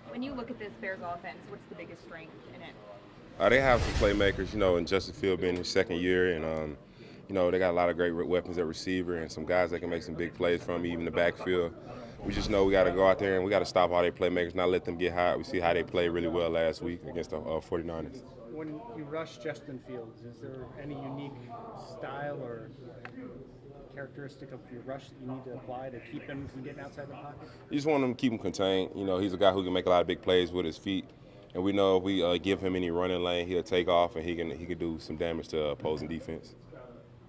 When you look at this Bears offense, what's the biggest strength in it? They have some playmakers, and Justin Field being his second year, and they got a lot of great weapons at receiver and some guys that can make some big plays from even the backfield. We just know we got to go out there and we got to stop all their playmakers, not let them get hot. We see how they played really well last week against the 49ers. When you rush Justin Fields, is there any unique style or characteristic of your rush that you need to apply to keep him from getting outside the pocket? You just want him to keep him contained. He's a guy who can make a lot of big plays with his feet. And we know if we give him any running lane, he'll take off and he can do some damage to opposing defense.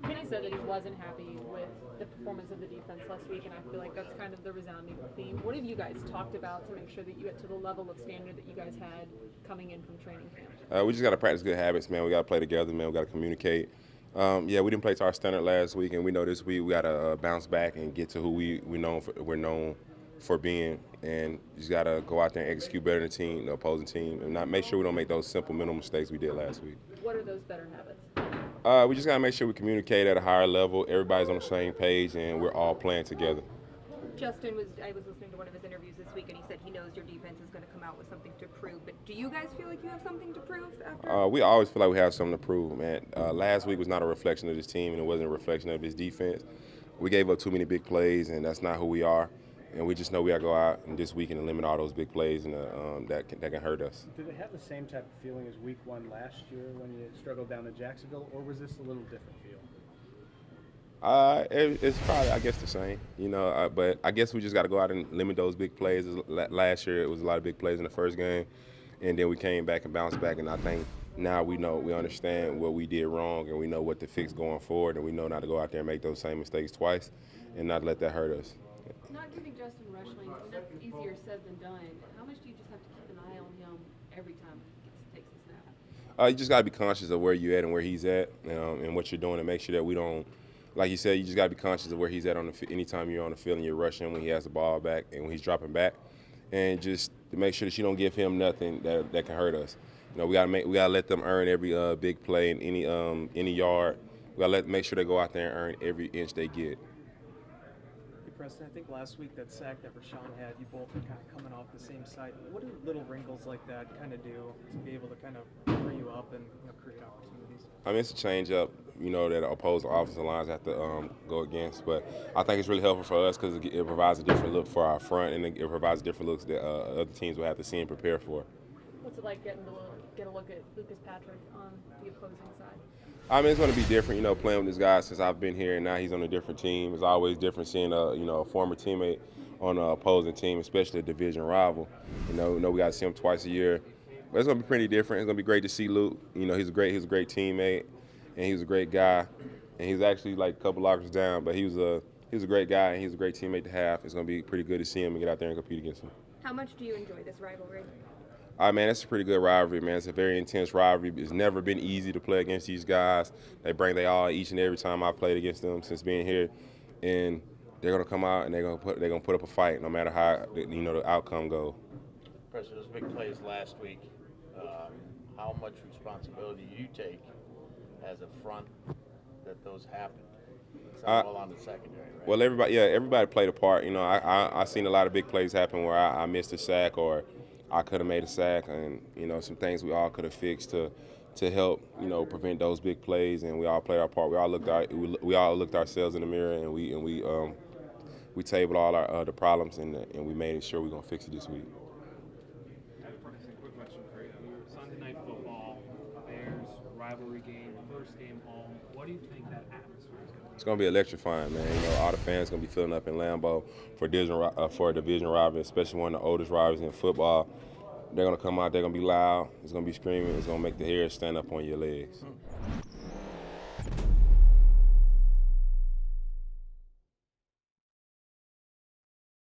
Kenny said that he wasn't happy with the performance of the defense last week, and I feel like that's kind of the resounding theme. What have you guys talked about to make sure that you get to the level of standard that you guys had coming in from training camp? We just got to practice good habits, man. We got to play together, man. We got to communicate. We didn't play to our standard last week, and we know this week we got to bounce back and get to who we're known for being, and you just got to go out there and execute better than the opposing team, and not make sure we don't make those simple mental mistakes we did last week. What are those better habits? We just got to make sure we communicate at a higher level. Everybody's on the same page, and we're all playing together. I was listening to one of his interviews this week, and he said he knows your defense is going to come out with something to prove. But do you guys feel like you have something to prove after? We always feel like we have something to prove, man. Last week was not a reflection of this team, and it wasn't a reflection of this defense. We gave up too many big plays, and that's not who we are. And we just know we got to go out and this week and limit all those big plays and that can hurt us. Did it have the same type of feeling as week one last year when you struggled down in Jacksonville, or was this a little different feel? It's probably, I guess, the same, but I guess we just got to go out and limit those big plays. Last year, it was a lot of big plays in the first game, and then we came back and bounced back, and I think now we understand what we did wrong, and we know what to fix going forward, and we know not to go out there and make those same mistakes twice and not let that hurt us. Not giving Justin rush lanes, and that's easier said than done. How much do you just have to keep an eye on him every time he takes the snap? You just got to be conscious of where you're at and where he's at, and what you're doing to make sure that we don't. Like you said, you just got to be conscious of where he's at anytime you're on the field and you're rushing when he has the ball back and when he's dropping back, and just to make sure that you don't give him nothing that can hurt us. We gotta let them earn every big play in any yard. We gotta make sure they go out there and earn every inch they get. Preston, I think last week that sack that Rashawn had, you both were kind of coming off the same side. What do little wrinkles like that kind of do to be able to kind of free you up and create opportunities? It's a change up, that opposing offensive lines have to go against. But I think it's really helpful for us because it provides a different look for our front, and it provides different looks that other teams will have to see and prepare for. What's it like get a look at Lucas Patrick on the opposing side? It's going to be different, playing with this guy since I've been here, and now he's on a different team. It's always different seeing a former teammate on an opposing team, especially a division rival. We got to see him twice a year. But it's going to be pretty different. It's going to be great to see Luke. He's a great teammate, and he was a great guy. And he's actually like a couple lockers down, but he was a great guy, and he's a great teammate to have. It's going to be pretty good to see him and get out there and compete against him. How much do you enjoy this rivalry? Man, it's a pretty good rivalry, man. It's a very intense rivalry. It's never been easy to play against these guys. They bring they all each and every time I've played against them since being here, and they're gonna come out and they're gonna put up a fight no matter how the outcome goes. President, those big plays last week. How much responsibility do you take as a front that those happen? It's all on the secondary, right? Well, everybody played a part. I seen a lot of big plays happen where I missed a sack or I could have made a sack, and some things we all could have fixed to help prevent those big plays. And we all played our part. We all looked ourselves in the mirror, and we tabled all our the problems, and we made sure we're gonna fix it this week. Quick question for you. Sunday night football, Bears rivalry game, first game home. What do you think that atmosphere is going to be? It's gonna be electrifying, man. All the fans gonna be filling up in Lambeau for a division rivalry, especially one of the oldest rivalries in football. They're gonna come out. They're gonna be loud. It's gonna be screaming. It's gonna make the hairs stand up on your legs.